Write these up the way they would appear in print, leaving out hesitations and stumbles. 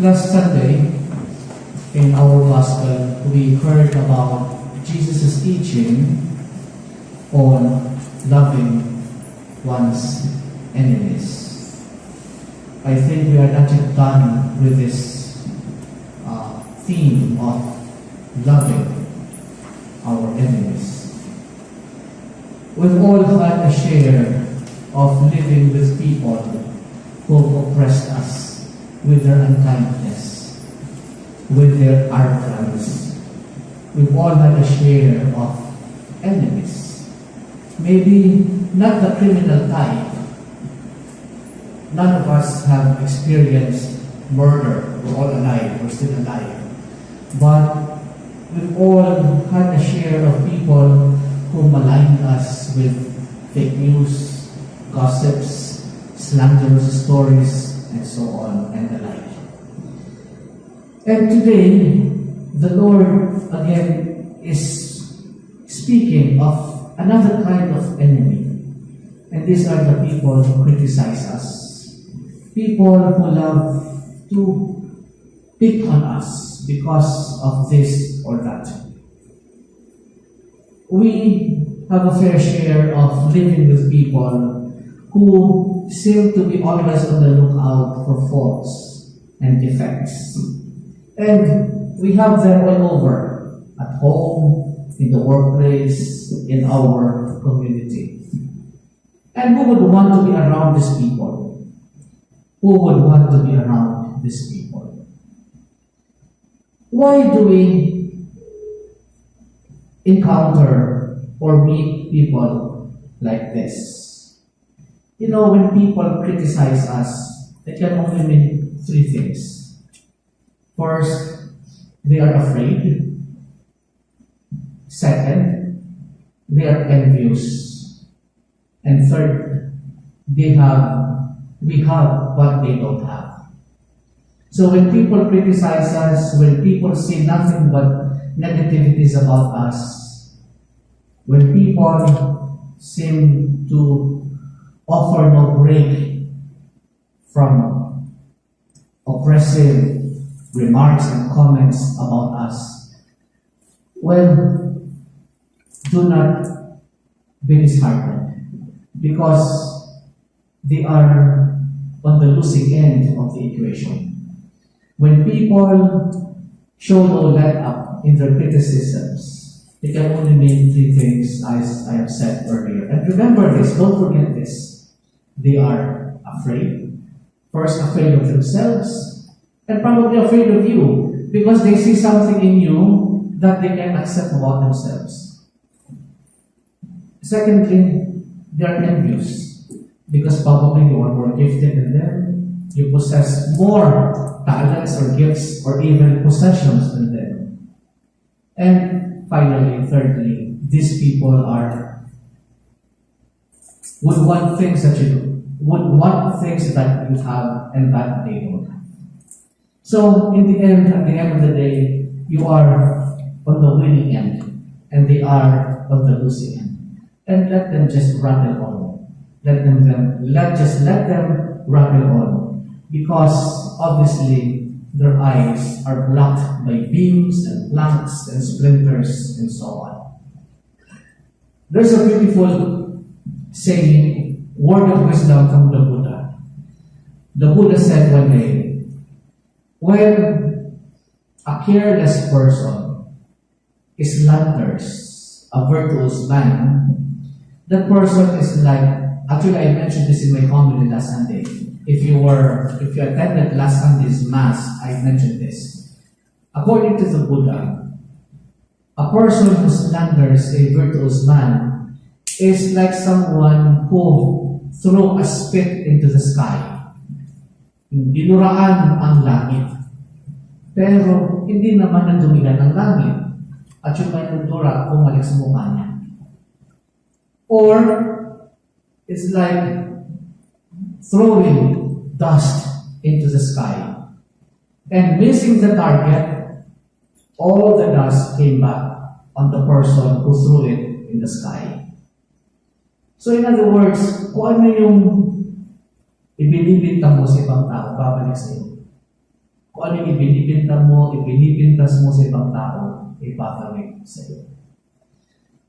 Last Sunday, in our gospel, we heard about Jesus' teaching on loving one's enemies. I think we are not yet done with this theme of loving our enemies. We've all had a share of living with people who have oppressed us with their unkindness, with their arrogance. We've all had a share of enemies. Maybe not the criminal type. None of us have experienced murder. We're all alive. We're still alive. But we've all had a share of people who maligned us with fake news, gossips, slanderous stories, and so on and the like. And today, the Lord again is speaking of another kind of enemy. And these are the people who criticize us. People who love to pick on us because of this or that. We have a fair share of living with people who seem to be always on the lookout for faults and defects. And we have them all over, at home, in the workplace, in our community. And who would want to be around these people? Who would want to be around these people? Why do we encounter or meet people like this? You know, when people criticize us, it can only mean three things. First, they are afraid. Second, they are envious. And third, we have what they don't have. So when people criticize us, when people say nothing but negativities about us, when people seem to offer no break from oppressive remarks and comments about us, well, do not be disheartened, because they are on the losing end of the equation. When people show no let up in their criticisms, it can only mean three things, as I have said earlier. And remember this, don't forget this. They are afraid. First, afraid of themselves, and probably afraid of you, because they see something in you that they can accept about themselves. Secondly, they are envious, because probably you are more gifted than them. You possess more talents or gifts or even possessions than them. And finally, thirdly, these people would want things that you have and that they don't have. So in the end, at the end of the day, you are on the winning end and they are on the losing end. And let them just rattle on. Let them rattle on, because obviously their eyes are blocked by beams and planks and splinters and so on. There's a beautiful saying, word of wisdom from the Buddha. The Buddha said one day, when a careless person slanders a virtuous man, that person is like, actually I mentioned this in my homily last Sunday. If you attended last Sunday's Mass, I mentioned this. According to the Buddha, a person who slanders a virtuous man is like someone who threw a spit into the sky. Dinuraan ang langit. Pero hindi naman nadumigan ang langit. At yung may nagdura, pumalik sa mukha niya. Or, it's like throwing dust into the sky. And missing the target, all the dust came back on the person who threw it in the sky. So in other words, kung ano yung ibinibintang mo sa ibang tao, babalik sa iyo. Kung ano yung ibinibinta mo, ibinibintas mo sa ibang tao, ipapalik sa iyo.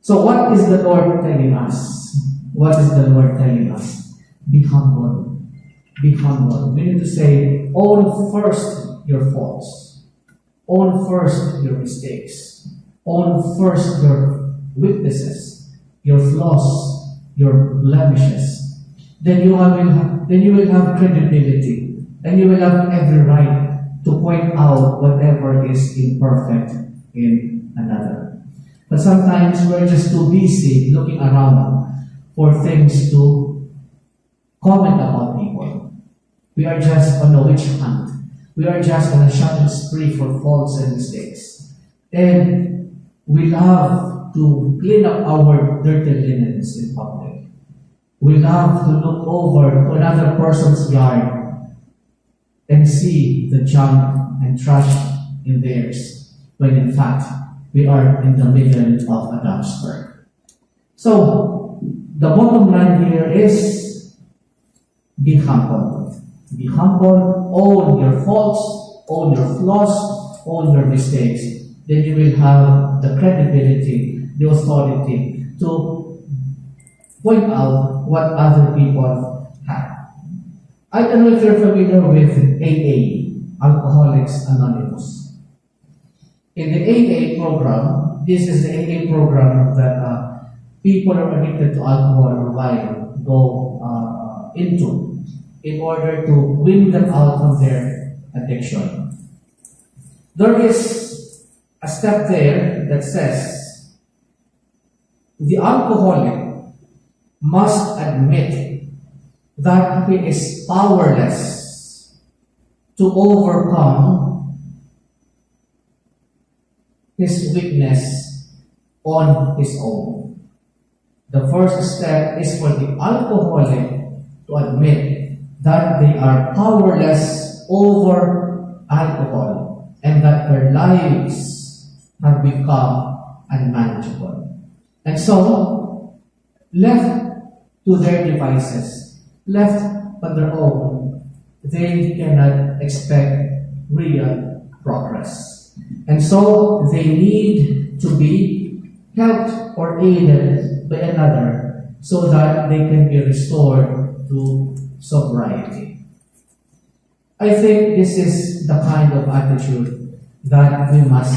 So what is the Lord telling us? What is the Lord telling us? Be humble. Be humble. We need to say, own first your faults. Own first your mistakes. Own first your weaknesses, your flaws, your blemishes. Then you will have credibility, and you will have every right to point out whatever is imperfect in another. But sometimes we're just too busy looking around for things to comment about people. We are just on a witch hunt. We are just on a shopping spree for faults and mistakes. And we love to clean up our dirty linens in public. We love to look over to another person's yard and see the junk and trash in theirs, when in fact, we are in the middle of a dumpster. So, the bottom line here is, be humble. Be humble, own your faults, own your flaws, own your mistakes. Then you will have the credibility, the authority to point out what other people have. I don't know if you're familiar with AA, Alcoholics Anonymous. In the AA program, this is the AA program that people who are addicted to alcohol or wine go into in order to win them out from their addiction. There is a step there that says the alcoholic must admit that he is powerless to overcome his weakness on his own. The first step is for the alcoholic to admit that they are powerless over alcohol and that their lives have become unmanageable. And so, left to their devices, left on their own, they cannot expect real progress. And so, they need to be helped or aided by another so that they can be restored to sobriety. I think this is the kind of attitude that we must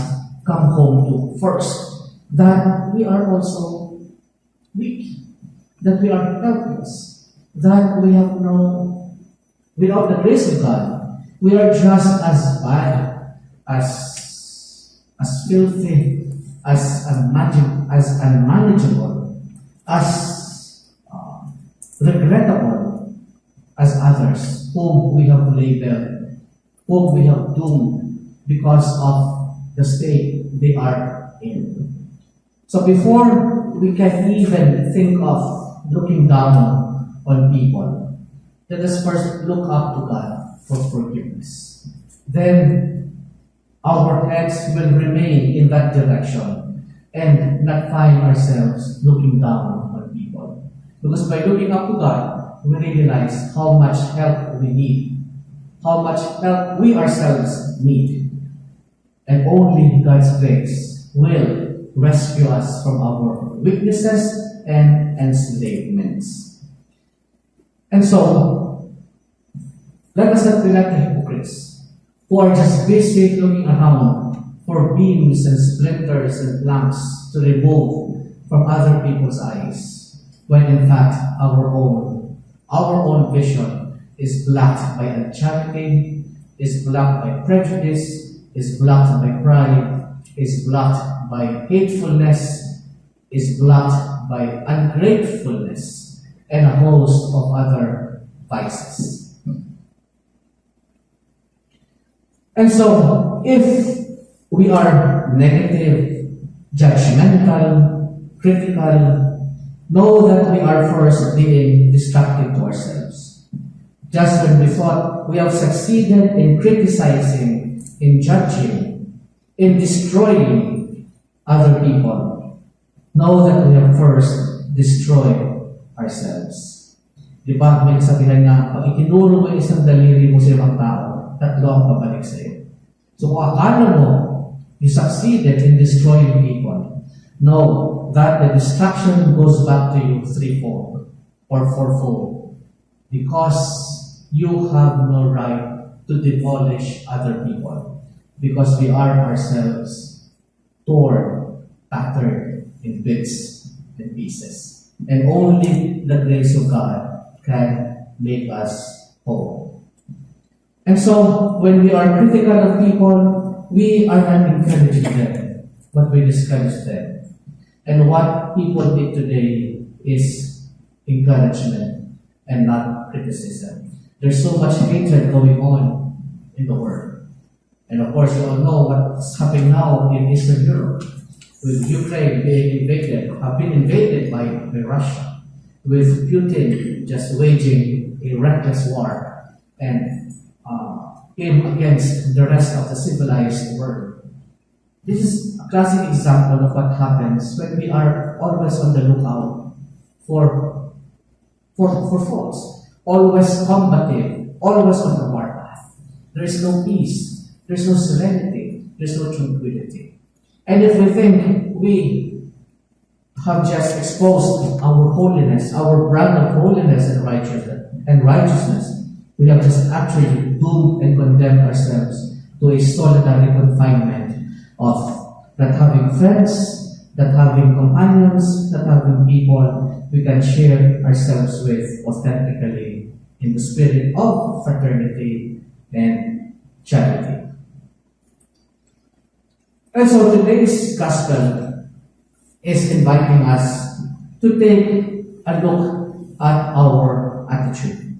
come home to first. That we are also weak. That we are helpless. That we have no, without the grace of God, we are just as bad, as filthy, as unmanageable, as regrettable as others whom we have labeled, whom we have doomed because of the state they are in. So before we can even think of looking down on people, let us first look up to God for forgiveness. Then our heads will remain in that direction and not find ourselves looking down on people. Because by looking up to God, we realize how much help we need, how much help we ourselves need. And only God's grace will rescue us from our weaknesses and enslavements. And so, let us not be like the hypocrites who are just busy looking around for beams and splinters and planks to remove from other people's eyes, when in fact our own vision is blocked by uncharity, is blocked by prejudice, is blocked by pride, is blocked by hatefulness, is blocked by ungratefulness, and a host of other vices. And so, if we are negative, judgmental, critical, know that we are first being destructive to ourselves. Just when we thought we have succeeded in criticizing, in judging, in destroying other people, know that we have first destroyed ourselves. Di ba, may kasabihan nga, pag itinuro mo isang daliri mo sa ibang tao, tatlo ang pabalik sa'yo. So kung akala mo, you succeeded in destroying people, know that the destruction goes back to you threefold or fourfold because you have no right to demolish other people because we are ourselves torn, tattered in bits and pieces. And only the grace of God can make us whole. And so, when we are critical of people, we are not encouraging them, but we discourage them. And what people need today is encouragement and not criticism. There's so much hatred going on in the world. And of course, you all know what's happening now in Eastern Europe, with Ukraine being have been invaded by Russia, with Putin just waging a reckless war and came against the rest of the civilized world. This is a classic example of what happens when we are always on the lookout for faults, always combative, always on the warpath. There is no peace, there's no serenity, there's no tranquility. And if we think we have just exposed our holiness, our brand of holiness and righteousness, we have just actually doomed and condemned ourselves to a solitary confinement of not having friends, not having companions, not having people we can share ourselves with authentically in the spirit of fraternity and charity. And so today's gospel is inviting us to take a look at our attitude.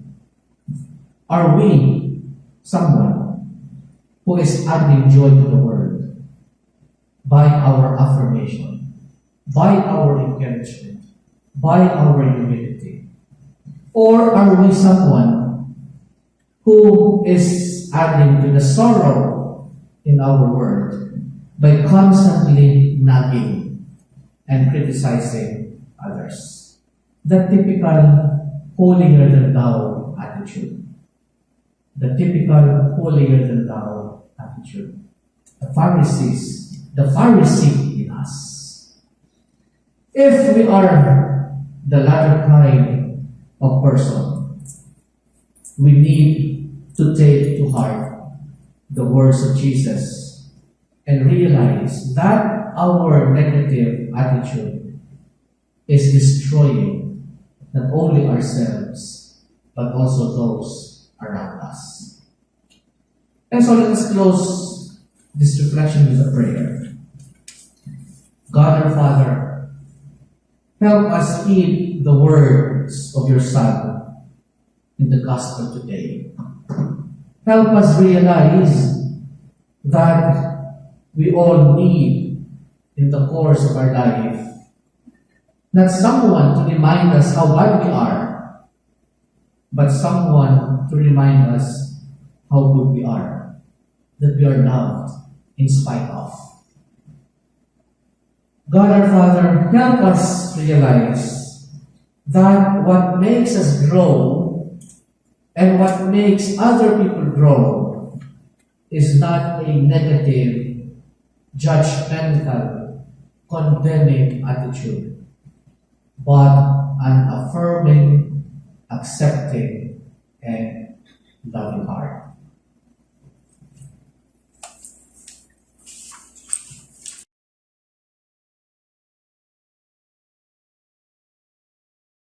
Are we someone who is adding joy to the world by our affirmation, by our encouragement, by our humility? Or are we someone who is adding to the sorrow in our world by constantly nagging and criticizing others? The typical holier than thou attitude. The typical holier than thou attitude. The Pharisee in us. If we are the latter kind of person, we need to take to heart the words of Jesus and realize that our negative attitude is destroying not only ourselves, but also those around us. And so let us close this reflection with a prayer. God our Father, help us heed the words of your Son in the gospel today. Help us realize that we all need in the course of our life not someone to remind us how bad we are, but someone to remind us how good we are, that we are loved in spite of. God our Father, help us realize that what makes us grow and what makes other people grow is not a negative, judgmental, condemning attitude, but an affirming, accepting, and loving heart.